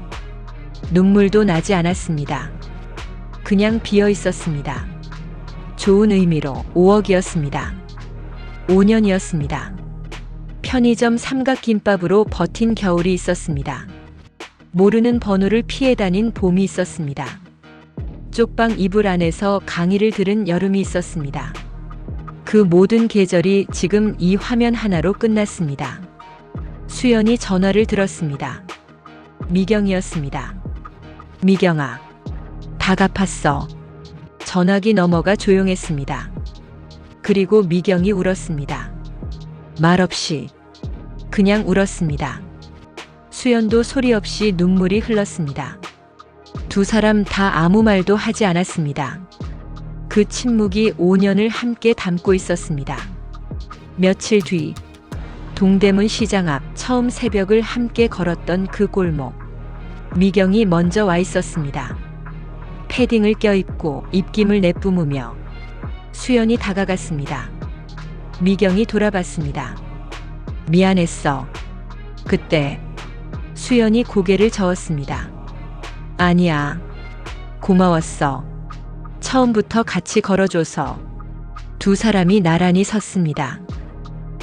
눈물도 나지 않았습니다. 그냥 비어 있었습니다. 좋은 의미로 5억이었습니다. 5년이었습니다. 편의점 삼각김밥으로 버틴 겨울이 있었습니다. 모르는 번호를 피해 다닌 봄이 있었습니다. 쪽방 이불 안에서 강의를 들은 여름이 있었습니다. 그 모든 계절이 지금 이 화면 하나로 끝났습니다. 수연이 전화를 들었습니다. 미경이었습니다. 미경아, 다 갚았어. 전화기 너머가 조용했습니다. 그리고 미경이 울었습니다. 말없이 그냥 울었습니다. 수연도 소리 없이 눈물이 흘렀습니다. 두 사람 다 아무 말도 하지 않았습니다. 그 침묵이 5년을 함께 담고 있었습니다. 며칠 뒤 동대문 시장 앞 처음 새벽을 함께 걸었던 그 골목. 미경이 먼저 와 있었습니다. 패딩을 껴입고 입김을 내뿜으며 수연이 다가갔습니다. 미경이 돌아봤습니다. 미안했어. 그때 수연이 고개를 저었습니다. 아니야. 고마웠어. 처음부터 같이 걸어줘서. 두 사람이 나란히 섰습니다.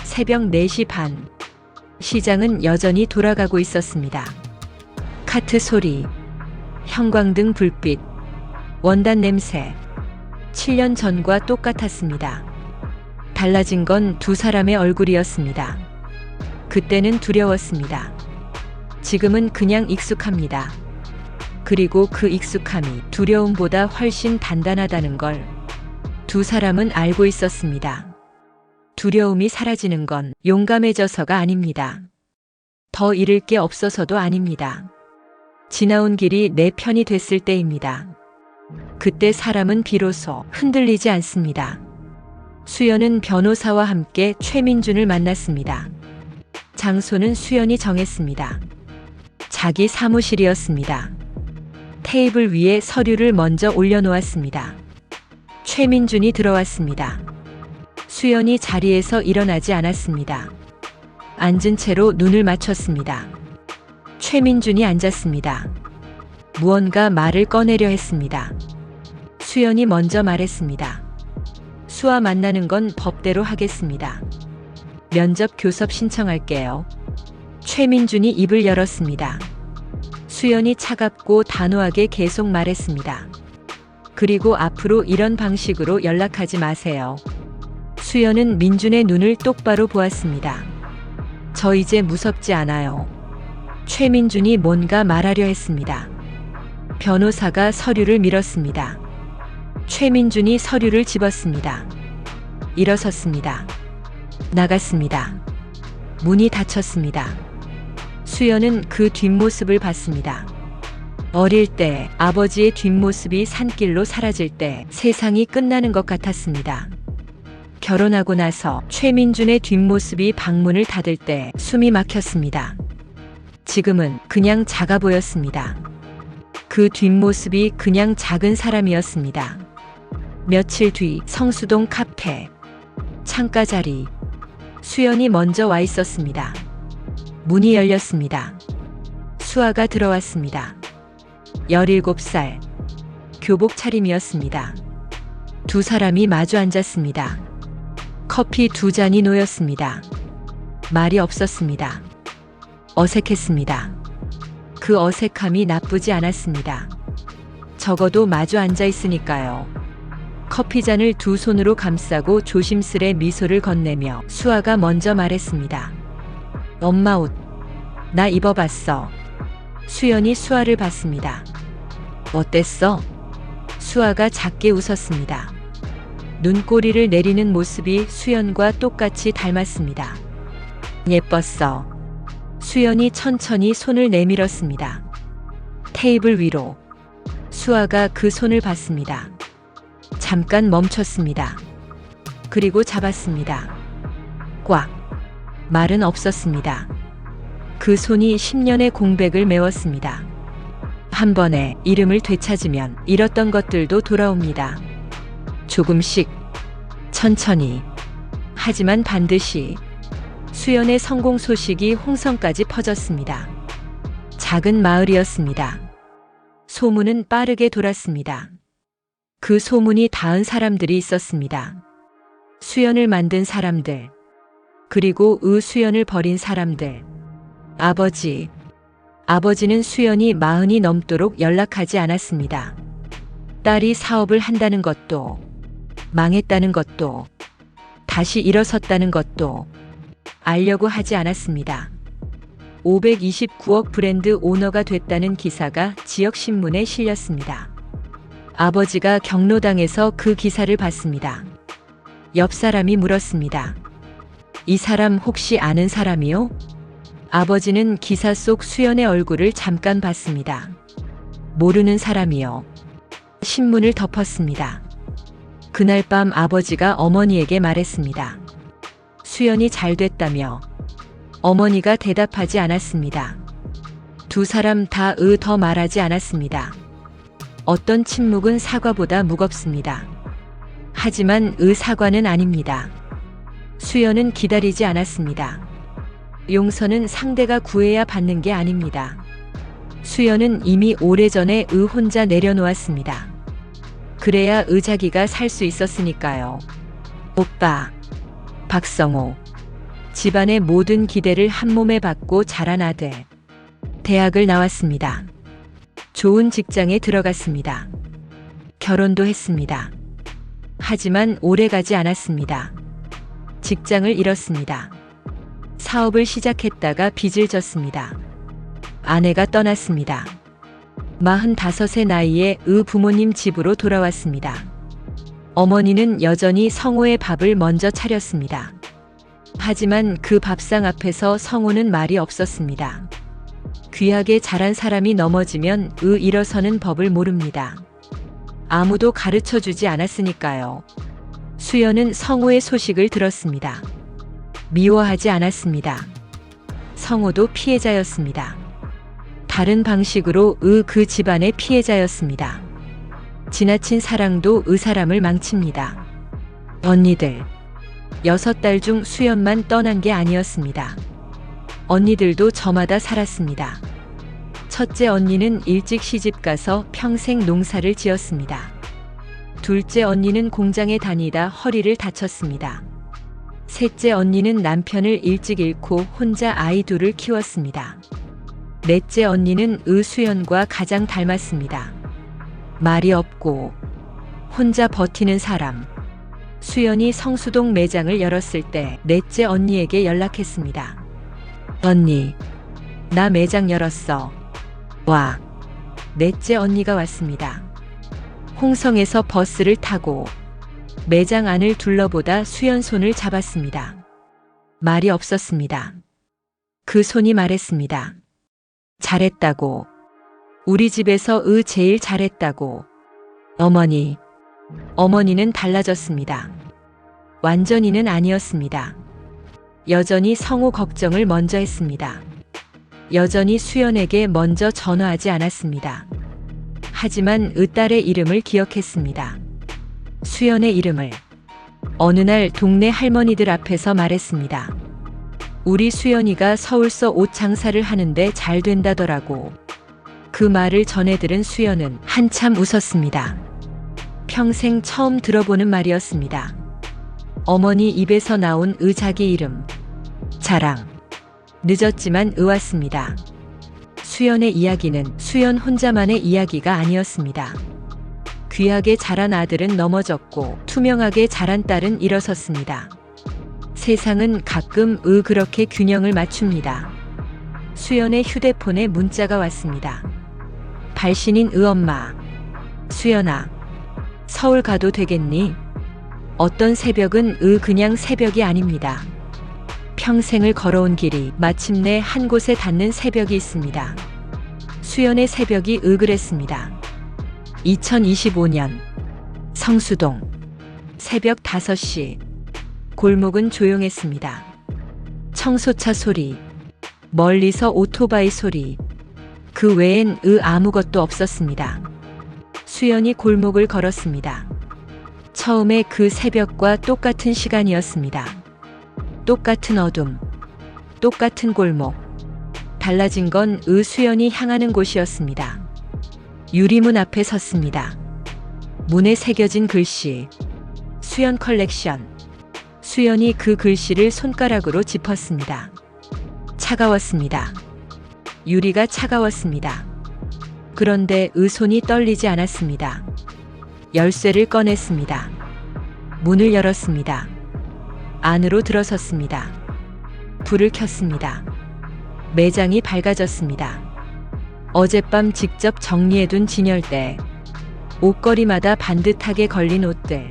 새벽 4시 반. 시장은 여전히 돌아가고 있었습니다. 카트 소리, 형광등 불빛, 원단 냄새. 7년 전과 똑같았습니다. 달라진 건 두 사람의 얼굴이었습니다. 그때는 두려웠습니다. 지금은 그냥 익숙합니다. 그리고 그 익숙함이 두려움보다 훨씬 단단하다는 걸 두 사람은 알고 있었습니다. 두려움이 사라지는 건 용감해져서가 아닙니다. 더 잃을 게 없어서도 아닙니다. 지나온 길이 내 편이 됐을 때입니다. 그때 사람은 비로소 흔들리지 않습니다. 수연은 변호사와 함께 최민준을 만났습니다. 장소는 수연이 정했습니다. 자기 사무실이었습니다. 테이블 위에 서류를 먼저 올려놓았습니다. 최민준이 들어왔습니다. 수연이 자리에서 일어나지 않았습니다. 앉은 채로 눈을 맞췄습니다. 최민준이 앉았습니다. 무언가 말을 꺼내려 했습니다. 수연이 먼저 말했습니다. 수아 만나는 건 법대로 하겠습니다. 면접 교섭 신청할게요. 최민준이 입을 열었습니다. 수연이 차갑고 단호하게 계속 말했습니다. 그리고 앞으로 이런 방식으로 연락하지 마세요. 수연은 민준의 눈을 똑바로 보았습니다. 저 이제 무섭지 않아요. 최민준이 뭔가 말하려 했습니다. 변호사가 서류를 밀었습니다. 최민준이 서류를 집었습니다. 일어섰습니다. 나갔습니다. 문이 닫혔습니다. 수연은 그 뒷모습을 봤습니다. 어릴 때 아버지의 뒷모습이 산길로 사라질 때 세상이 끝나는 것 같았습니다. 결혼하고 나서 최민준의 뒷모습이 방문을 닫을 때 숨이 막혔습니다. 지금은 그냥 작아 보였습니다. 그 뒷모습이 그냥 작은 사람이었습니다. 며칠 뒤 성수동 카페 창가 자리. 수연이 먼저 와 있었습니다. 문이 열렸습니다. 수아가 들어왔습니다. 17살. 교복 차림이었습니다. 두 사람이 마주 앉았습니다. 커피 2잔이 놓였습니다. 말이 없었습니다. 어색했습니다. 그 어색함이 나쁘지 않았습니다. 적어도 마주 앉아 있으니까요. 커피잔을 두 손으로 감싸고 조심스레 미소를 건네며 수아가 먼저 말했습니다. 엄마 옷, 나 입어봤어. 수연이 수아를 봤습니다. 어땠어? 수아가 작게 웃었습니다. 눈꼬리를 내리는 모습이 수연과 똑같이 닮았습니다. 예뻤어. 수연이 천천히 손을 내밀었습니다. 테이블 위로. 수아가 그 손을 봤습니다. 잠깐 멈췄습니다. 그리고 잡았습니다. 꽉. 말은 없었습니다. 그 손이 10년의 공백을 메웠습니다. 한 번에 이름을 되찾으면 잃었던 것들도 돌아옵니다. 조금씩, 천천히, 하지만 반드시. 수연의 성공 소식이 홍성까지 퍼졌습니다. 작은 마을이었습니다. 소문은 빠르게 돌았습니다. 그 소문이 닿은 사람들이 있었습니다. 수연을 만든 사람들, 그리고 수연을 버린 사람들. 아버지는 수연이 40이 넘도록 연락하지 않았습니다. 딸이 사업을 한다는 것도, 망했다는 것도, 다시 일어섰다는 것도 알려고 하지 않았습니다. 529억 브랜드 오너가 됐다는 기사가 지역신문에 실렸습니다. 아버지가 경로당에서 그 기사를 봤습니다. 옆 사람이 물었습니다. 이 사람 혹시 아는 사람이요? 아버지는 기사 속 수연의 얼굴을 잠깐 봤습니다. 모르는 사람이요. 신문을 덮었습니다. 그날 밤 아버지가 어머니에게 말했습니다. 수연이 잘 됐다며. 어머니가 대답하지 않았습니다. 두 사람 다 더 말하지 않았습니다. 어떤 침묵은 사과보다 무겁습니다. 하지만 사과는 아닙니다. 수연은 기다리지 않았습니다. 용서는 상대가 구해야 받는 게 아닙니다. 수연은 이미 오래전에 혼자 내려놓았습니다. 그래야 자기가 살 수 있었으니까요. 오빠, 박성호. 집안의 모든 기대를 한 몸에 받고 자란 아들. 대학을 나왔습니다. 좋은 직장에 들어갔습니다. 결혼도 했습니다. 하지만 오래 가지 않았습니다. 직장을 잃었습니다. 사업을 시작했다가 빚을 졌습니다. 아내가 떠났습니다. 45세 나이에 부모님 집으로 돌아왔습니다. 어머니는 여전히 성호의 밥을 먼저 차렸습니다. 하지만 그 밥상 앞에서 성호는 말이 없었습니다. 귀하게 자란 사람이 넘어지면 일어서는 법을 모릅니다. 아무도 가르쳐주지 않았으니까요. 수연은 성호의 소식을 들었습니다. 미워하지 않았습니다. 성호도 피해자였습니다. 다른 방식으로 그 집안의 피해자였습니다. 지나친 사랑도 사람을 망칩니다. 언니들. 6딸 중 수연만 떠난 게 아니었습니다. 언니들도 저마다 살았습니다. 첫째 언니는 일찍 시집가서 평생 농사를 지었습니다. 둘째 언니는 공장에 다니다 허리를 다쳤습니다. 셋째 언니는 남편을 일찍 잃고 혼자 아이 둘을 키웠습니다. 넷째 언니는 수연과 가장 닮았습니다. 말이 없고 혼자 버티는 사람. 수연이 성수동 매장을 열었을 때 넷째 언니에게 연락했습니다. 언니, 나 매장 열었어. 와. 넷째 언니가 왔습니다. 홍성에서 버스를 타고 매장 안을 둘러보다 수연 손을 잡았습니다. 말이 없었습니다. 그 손이 말했습니다. 잘했다고. 우리 집에서 제일 잘했다고. 어머니는 달라졌습니다. 완전히는 아니었습니다. 여전히 성호 걱정을 먼저 했습니다. 여전히 수연에게 먼저 전화하지 않았습니다. 하지만 딸의 이름을 기억했습니다. 수연의 이름을. 어느 날 동네 할머니들 앞에서 말했습니다. 우리 수연이가 서울서 옷 장사를 하는데 잘 된다더라고. 그 말을 전해 들은 수연은 한참 웃었습니다. 평생 처음 들어보는 말이었습니다. 어머니 입에서 나온 자기 이름. 자랑. 늦었지만 왔습니다. 수연의 이야기는 수연 혼자만의 이야기가 아니었습니다. 귀하게 자란 아들은 넘어졌고 투명하게 자란 딸은 일어섰습니다. 세상은 가끔 그렇게 균형을 맞춥니다. 수연의 휴대폰에 문자가 왔습니다. 발신인 엄마. 수연아, 서울 가도 되겠니? 어떤 새벽은 그냥 새벽이 아닙니다. 평생을 걸어온 길이 마침내 한 곳에 닿는 새벽이 있습니다. 수연의 새벽이 그랬습니다. 2025년 성수동 새벽 5시 골목은 조용했습니다. 청소차 소리, 멀리서 오토바이 소리, 그 외엔 아무것도 없었습니다. 수연이 골목을 걸었습니다. 처음에 그 새벽과 똑같은 시간이었습니다. 똑같은 어둠, 똑같은 골목. 달라진 건 수연이 향하는 곳이었습니다. 유리문 앞에 섰습니다. 문에 새겨진 글씨, 수연 컬렉션. 수연이 그 글씨를 손가락으로 짚었습니다. 차가웠습니다. 유리가 차가웠습니다. 그런데 손이 떨리지 않았습니다. 열쇠를 꺼냈습니다. 문을 열었습니다. 안으로 들어섰습니다. 불을 켰습니다. 매장이 밝아졌습니다. 어젯밤 직접 정리해둔 진열대, 옷걸이마다 반듯하게 걸린 옷들,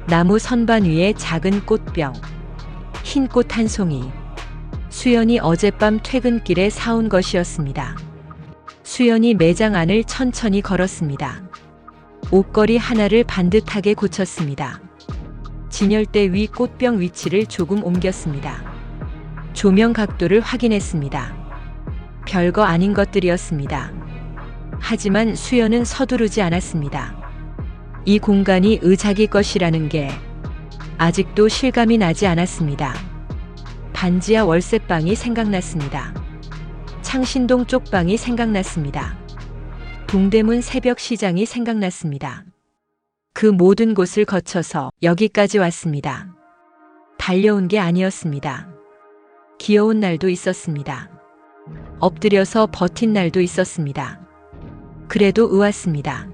나무 선반 위에 작은 꽃병, 흰 꽃 한 송이. 수연이 어젯밤 퇴근길에 사온 것이었습니다. 수연이 매장 안을 천천히 걸었습니다. 옷걸이 하나를 반듯하게 고쳤습니다. 진열대 위 꽃병 위치를 조금 옮겼습니다. 조명 각도를 확인했습니다. 별거 아닌 것들이었습니다. 하지만 수연은 서두르지 않았습니다. 이 공간이 자기 것이라는 게 아직도 실감이 나지 않았습니다. 반지하 월세방이 생각났습니다. 창신동 쪽방이 생각났습니다. 동대문 새벽 시장이 생각났습니다. 그 모든 곳을 거쳐서 여기까지 왔습니다. 달려온 게 아니었습니다. 귀여운 날도 있었습니다. 엎드려서 버틴 날도 있었습니다. 그래도 왔습니다.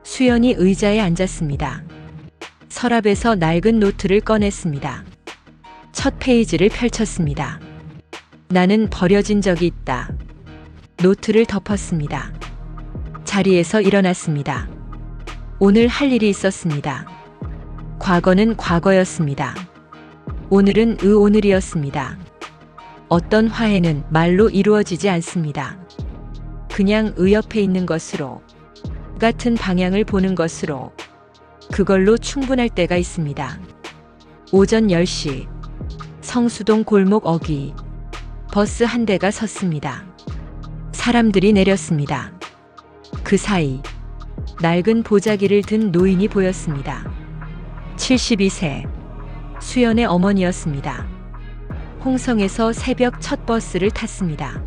수연이 의자에 앉았습니다. 서랍에서 낡은 노트를 꺼냈습니다. 첫 페이지를 펼쳤습니다. 나는 버려진 적이 있다. 노트를 덮었습니다. 자리에서 일어났습니다. 오늘 할 일이 있었습니다. 과거는 과거였습니다. 오늘은 오늘이었습니다. 어떤 화해는 말로 이루어지지 않습니다. 그냥 옆에 있는 것으로, 같은 방향을 보는 것으로, 그걸로 충분할 때가 있습니다. 오전 10시, 성수동 골목 어귀, 버스 한 대가 섰습니다. 사람들이 내렸습니다. 그 사이, 낡은 보자기를 든 노인이 보였습니다. 72세, 수연의 어머니였습니다. 홍성에서 새벽 첫 버스를 탔습니다.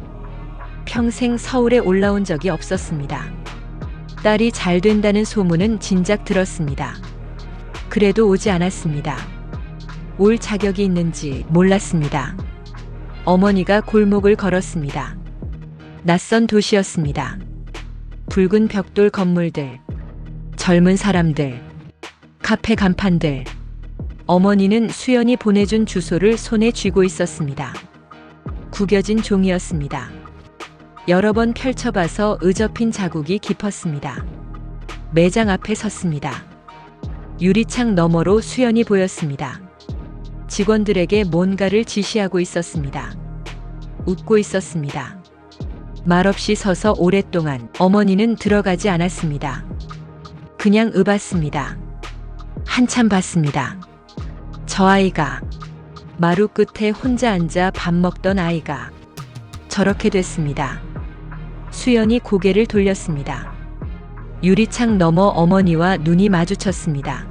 평생 서울에 올라온 적이 없었습니다. 딸이 잘 된다는 소문은 진작 들었습니다. 그래도 오지 않았습니다. 올 자격이 있는지 몰랐습니다. 어머니가 골목을 걸었습니다. 낯선 도시였습니다. 붉은 벽돌 건물들, 젊은 사람들, 카페 간판들. 어머니는 수연이 보내준 주소를 손에 쥐고 있었습니다. 구겨진 종이였습니다. 여러 번 펼쳐봐서 으접힌 자국이 깊었습니다. 매장 앞에 섰습니다. 유리창 너머로 수연이 보였습니다. 직원들에게 뭔가를 지시하고 있었습니다. 웃고 있었습니다. 말없이 서서 오랫동안 어머니는 들어가지 않았습니다. 그냥 봤습니다. 한참 봤습니다. 저 아이가, 마루 끝에 혼자 앉아 밥 먹던 아이가 저렇게 됐습니다. 수연이 고개를 돌렸습니다. 유리창 너머 어머니와 눈이 마주쳤습니다.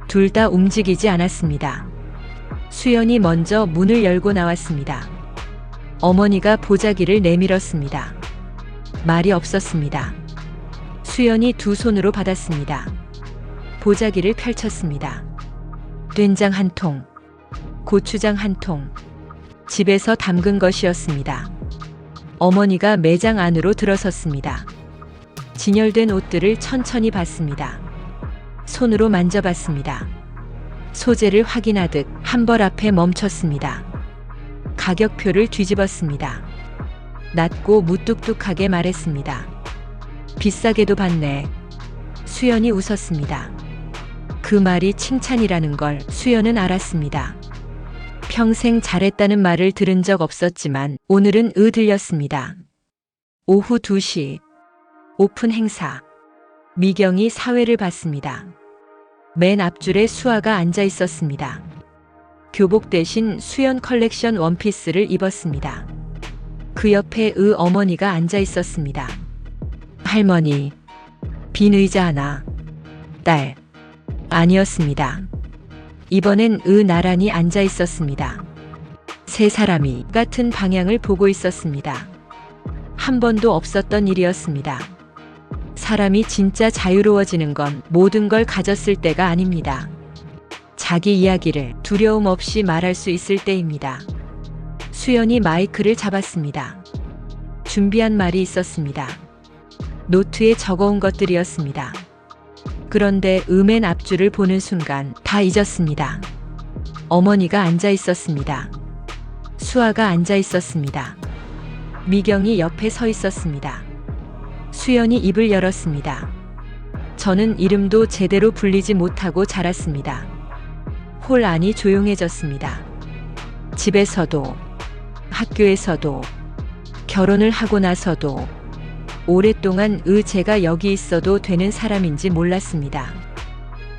둘 다 움직이지 않았습니다. 수연이 먼저 문을 열고 나왔습니다. 어머니가 보자기를 내밀었습니다. 말이 없었습니다. 수연이 두 손으로 받았습니다. 보자기를 펼쳤습니다. 된장 한 통, 고추장 한 통, 집에서 담근 것이었습니다. 어머니가 매장 안으로 들어섰습니다. 진열된 옷들을 천천히 봤습니다. 손으로 만져봤습니다. 소재를 확인하듯 한 벌 앞에 멈췄습니다. 가격표를 뒤집었습니다. 낮고 무뚝뚝하게 말했습니다. 비싸게도 봤네. 수연이 웃었습니다. 그 말이 칭찬이라는 걸 수연은 알았습니다. 평생 잘했다는 말을 들은 적 없었지만 오늘은 들렸습니다. 오후 2시 오픈 행사. 미경이 사회를 받습니다. 맨 앞줄에 수아가 앉아 있었습니다. 교복 대신 수연 컬렉션 원피스를 입었습니다. 그 옆에 어머니가 앉아 있었습니다. 할머니, 빈 의자 하나. 딸. 아니었습니다. 이번엔 나란히 앉아 있었습니다. 세 사람이 같은 방향을 보고 있었습니다. 한 번도 없었던 일이었습니다. 사람이 진짜 자유로워지는 건 모든 걸 가졌을 때가 아닙니다. 자기 이야기를 두려움 없이 말할 수 있을 때입니다. 수연이 마이크를 잡았습니다. 준비한 말이 있었습니다. 노트에 적어온 것들이었습니다. 그런데 맨 앞줄을 보는 순간 다 잊었습니다. 어머니가 앉아 있었습니다. 수아가 앉아 있었습니다. 미경이 옆에 서 있었습니다. 수연이 입을 열었습니다. 저는 이름도 제대로 불리지 못하고 자랐습니다. 홀 안이 조용해졌습니다. 집에서도, 학교에서도, 결혼을 하고 나서도 오랫동안 제가 여기 있어도 되는 사람인지 몰랐습니다.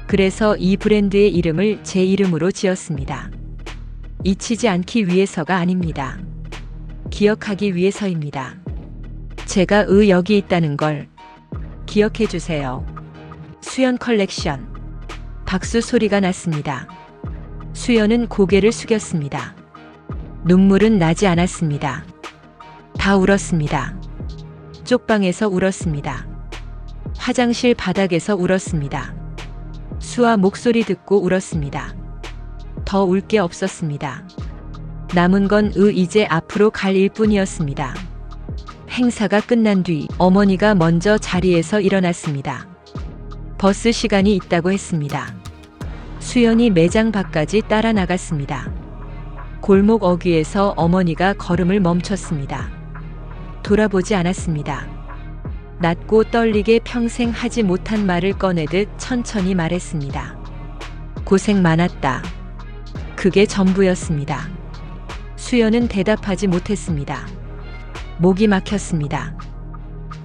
그래서 이 브랜드의 이름을 제 이름으로 지었습니다. 잊히지 않기 위해서가 아닙니다. 기억하기 위해서입니다. 제가 여기 있다는 걸 기억해 주세요. 수연 컬렉션. 박수 소리가 났습니다. 수연은 고개를 숙였습니다. 눈물은 나지 않았습니다. 다 울었습니다. 쪽방에서 울었습니다. 화장실 바닥에서 울었습니다. 수아 목소리 듣고 울었습니다. 더 울 게 없었습니다. 남은 건 이제 앞으로 갈 일뿐이었습니다. 행사가 끝난 뒤 어머니가 먼저 자리에서 일어났습니다. 버스 시간이 있다고 했습니다. 수연이 매장 밖까지 따라 나갔습니다. 골목 어귀에서 어머니가 걸음을 멈췄습니다. 돌아보지 않았습니다. 낮고 떨리게 평생 하지 못한 말을 꺼내듯 천천히 말했습니다. 고생 많았다. 그게 전부였습니다. 수연은 대답하지 못했습니다. 목이 막혔습니다.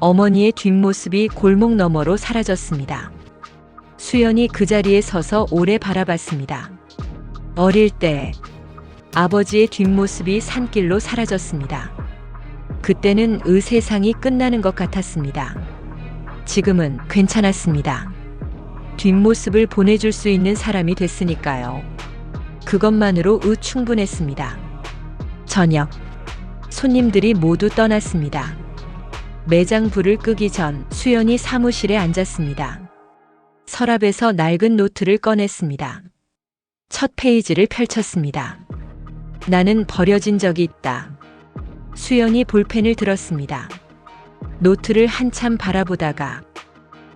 어머니의 뒷모습이 골목 너머로 사라졌습니다. 수연이 그 자리에 서서 오래 바라봤습니다. 어릴 때 아버지의 뒷모습이 산길로 사라졌습니다. 그때는 세상이 끝나는 것 같았습니다. 지금은 괜찮았습니다. 뒷모습을 보내줄 수 있는 사람이 됐으니까요. 그것만으로 충분했습니다. 저녁. 손님들이 모두 떠났습니다. 매장 불을 끄기 전 수연이 사무실에 앉았습니다. 서랍에서 낡은 노트를 꺼냈습니다. 첫 페이지를 펼쳤습니다. 나는 버려진 적이 있다. 수연이 볼펜을 들었습니다. 노트를 한참 바라보다가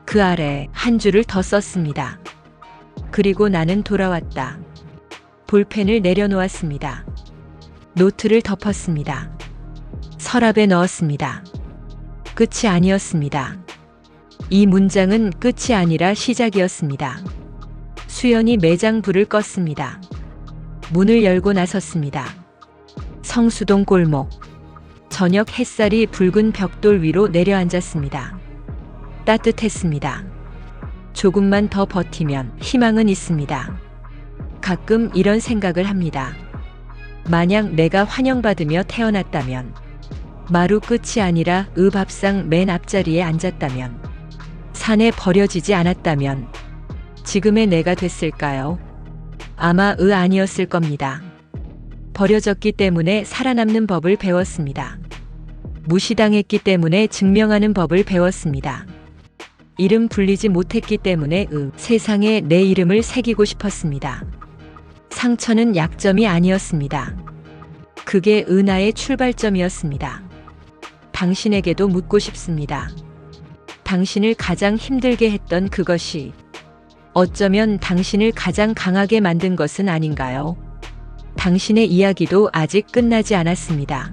그 아래 한 줄을 더 썼습니다. 그리고 나는 돌아왔다. 볼펜을 내려놓았습니다. 노트를 덮었습니다. 서랍에 넣었습니다. 끝이 아니었습니다. 이 문장은 끝이 아니라 시작이었습니다. 수연이 매장 불을 껐습니다. 문을 열고 나섰습니다. 성수동 골목. 저녁 햇살이 붉은 벽돌 위로 내려앉았습니다. 따뜻했습니다. 조금만 더 버티면 희망은 있습니다. 가끔 이런 생각을 합니다. 만약 내가 환영받으며 태어났다면, 마루 끝이 아니라 밥상 맨 앞자리에 앉았다면, 산에 버려지지 않았다면 지금의 내가 됐을까요? 아마 아니었을 겁니다. 버려졌기 때문에 살아남는 법을 배웠습니다. 무시당했기 때문에 증명하는 법을 배웠습니다. 이름 불리지 못했기 때문에 세상에 내 이름을 새기고 싶었습니다. 상처는 약점이 아니었습니다. 그게 나의 출발점이었습니다. 당신에게도 묻고 싶습니다. 당신을 가장 힘들게 했던 그것이 어쩌면 당신을 가장 강하게 만든 것은 아닌가요? 당신의 이야기도 아직 끝나지 않았습니다.